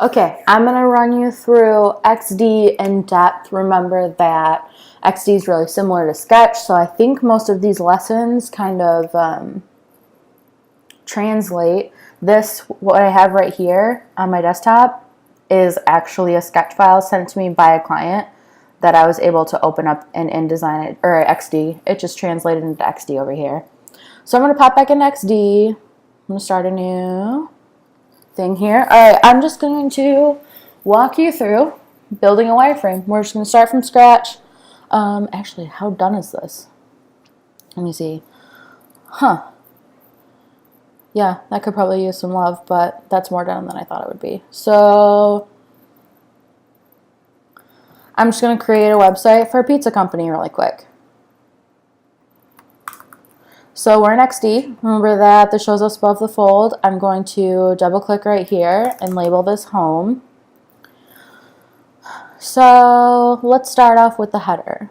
Okay, I'm going to run you through XD in depth. Remember that XD is really similar to Sketch, so I think most of these lessons kind of translate. This, what I have right here on my desktop, is actually a Sketch file sent to me by a client that I was able to open up in InDesign, or XD. It just translated into XD over here. So I'm going to pop back into XD. I'm going to start a new thing here. All right, I'm just going to walk you through building a wireframe. We're just going to start from scratch. Actually, how done is this? Let me see. Yeah, that could probably use some love, but that's more done than I thought it would be. So I'm just going to create a website for a pizza company really quick. So we're in XD. Remember that this shows us above the fold. I'm going to double click right here and label this home. So let's start off with the header.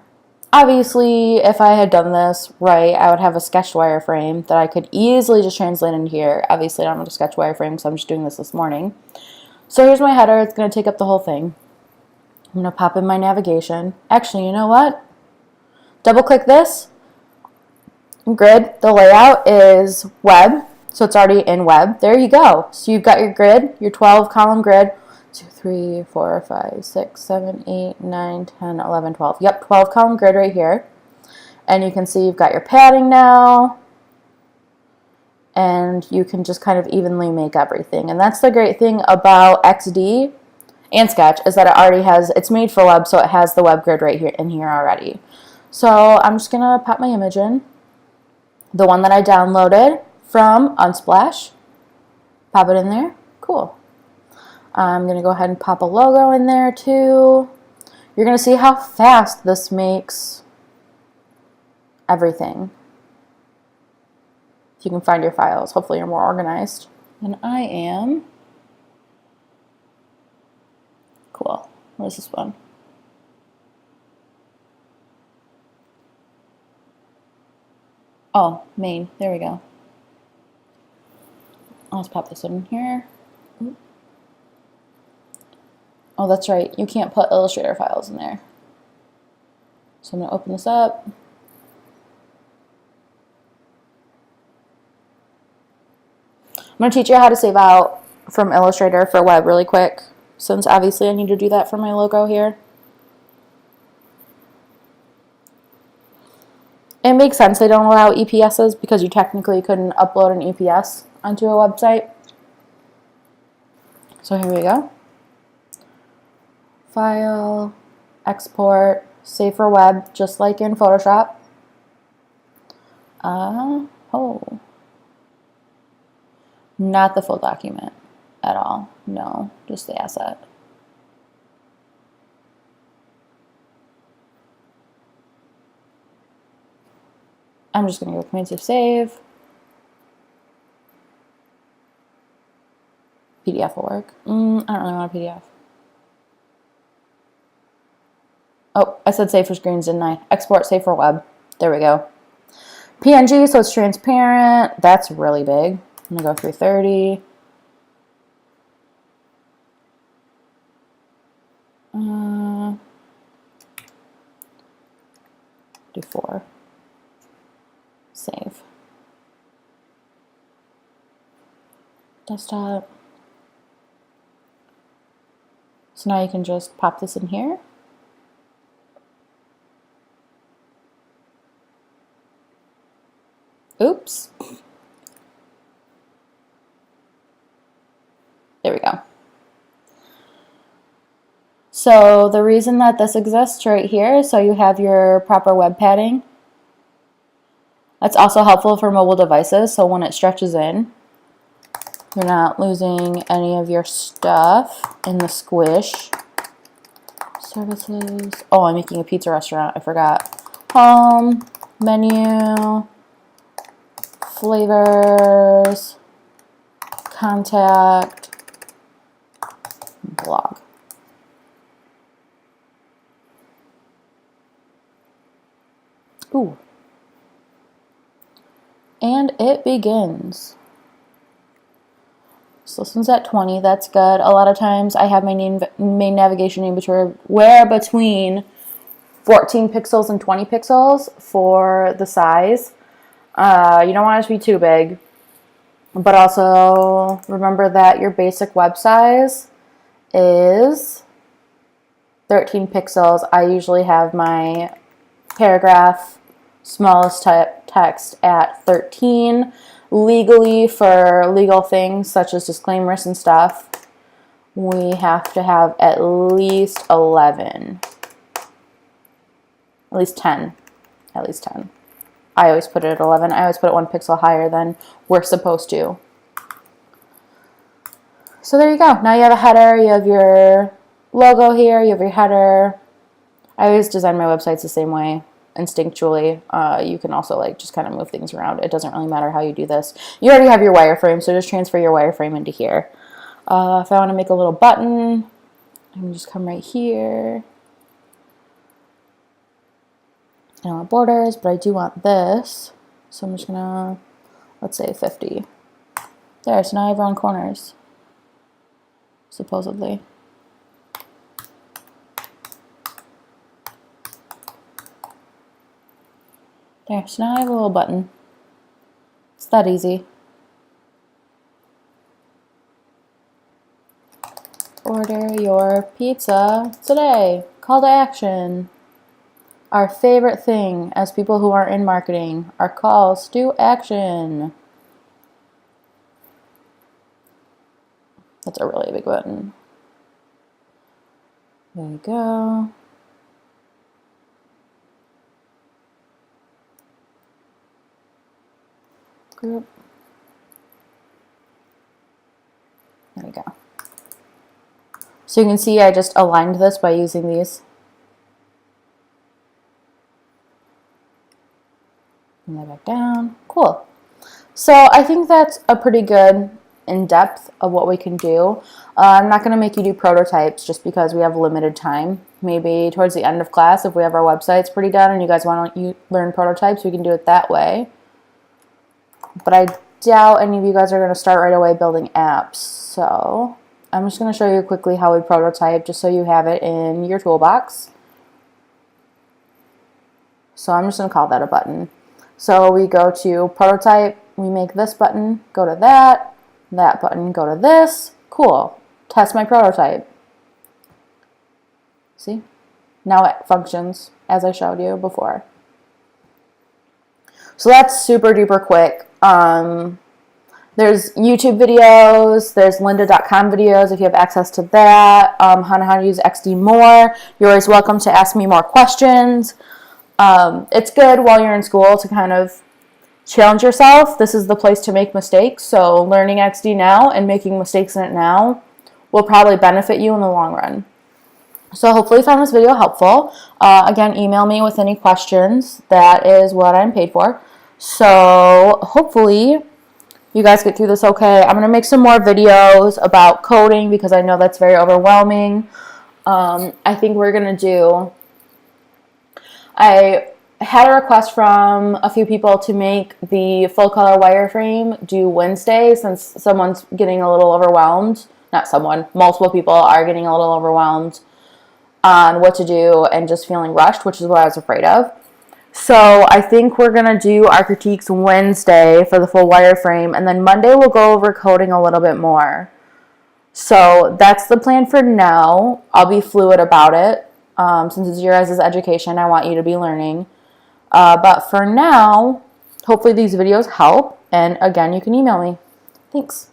Obviously, if I had done this right, I would have a sketched wireframe that I could easily just translate into here. Obviously, I don't have a sketch wireframe, so I'm just doing this morning. So here's my header. It's going to take up the whole thing. I'm going to pop in my navigation. Actually, you know what? Double click this. Grid. The layout is web, so it's already in web. There you go. So you've got your grid, your 12 column grid. 2, 3, 4, 5, 6, 7, 8, 9, 10, 11, 12. Yep, 12 column grid right here. And you can see you've got your padding now. And you can just kind of evenly make everything. And that's the great thing about XD and Sketch, is that it already has, it's made for web, so it has the web grid right here in here already. So I'm just gonna pop my image in. The one that I downloaded from Unsplash. Pop it in there. Cool. I'm going to go ahead and pop a logo in there too. You're going to see how fast this makes everything. If you can find your files, hopefully you're more organized than I am. Cool. What is this one? Oh, main. There we go. Let's pop this in here. Oh, that's right. You can't put Illustrator files in there. So I'm going to open this up. I'm going to teach you how to save out from Illustrator for web really quick, since obviously I need to do that for my logo here. It makes sense they don't allow EPSs because you technically couldn't upload an EPS onto a website. So here we go. File, export, save for web, just like in Photoshop. Not the full document at all. No, just the asset. I'm just going to go Command Save. PDF will work. I don't really want a PDF. Oh, I said save for screens, didn't I? Export, save for web. There we go. PNG, so it's transparent. That's really big. I'm going to go 330. Do 4. Save. Desktop. So now you can just pop this in here. Oops. There we go. So the reason that this exists right here, so you have your proper web padding. That's also helpful for mobile devices, so when it stretches in, you're not losing any of your stuff in the squish. Services. Oh, I'm making a pizza restaurant. I forgot. Home, menu, flavors, contact, blog. Ooh. And it begins. So this one's at 20, that's good. A lot of times I have my main navigation name between 14 pixels and 20 pixels for the size. You don't want it to be too big, but also remember that your basic web size is 13 pixels. I usually have my paragraph smallest type text at 13. Legally, for legal things such as disclaimers and stuff, we have to have at least 11. At least 10. At least 10. I always put it at 11. I always put it 1 pixel higher than we're supposed to. So there you go. Now you have a header, you have your logo here, you have your header. I always design my websites the same way, instinctually. You can also like just kind of move things around. It doesn't really matter how you do this. You already have your wireframe, so just transfer your wireframe into here. If I want to make a little button, I can just come right here. I don't want borders, but I do want this. So I'm just gonna, let's say 50. There, so now I have round corners, supposedly. There, so now I have a little button. It's that easy. Order your pizza today. Call to action. Our favorite thing as people who are in marketing are calls to action. That's a really big button. There you go. Group. There we go. So you can see I just aligned this by using these. And then back down. Cool. So I think that's a pretty good in-depth of what we can do. I'm not going to make you do prototypes just because we have limited time. Maybe towards the end of class, if we have our websites pretty done and you guys want to learn prototypes, we can do it that way. But I doubt any of you guys are going to start right away building apps. So I'm just going to show you quickly how we prototype just so you have it in your toolbox. So I'm just going to call that a button. So we go to prototype, we make this button, go to that button, go to this. Cool. Test my prototype. See? Now it functions as I showed you before. So that's super duper quick. There's YouTube videos, there's lynda.com videos if you have access to that, on how to use XD more. You're always welcome to ask me more questions. It's good while you're in school to kind of challenge yourself. This is the place to make mistakes. So learning XD now and making mistakes in it now will probably benefit you in the long run. So hopefully you found this video helpful. Again, email me with any questions. That is what I'm paid for. So hopefully you guys get through this okay. I'm going to make some more videos about coding because I know that's very overwhelming. I think we're going to do... I had a request from a few people to make the full color wireframe due Wednesday since someone's getting a little overwhelmed. Not someone, multiple people are getting a little overwhelmed on what to do and just feeling rushed, which is what I was afraid of. So I think we're going to do our critiques Wednesday for the full wireframe, and then Monday we'll go over coding a little bit more. So that's the plan for now. I'll be fluid about it. Since it's your guys' education, I want you to be learning. But for now, hopefully these videos help. And again, you can email me. Thanks.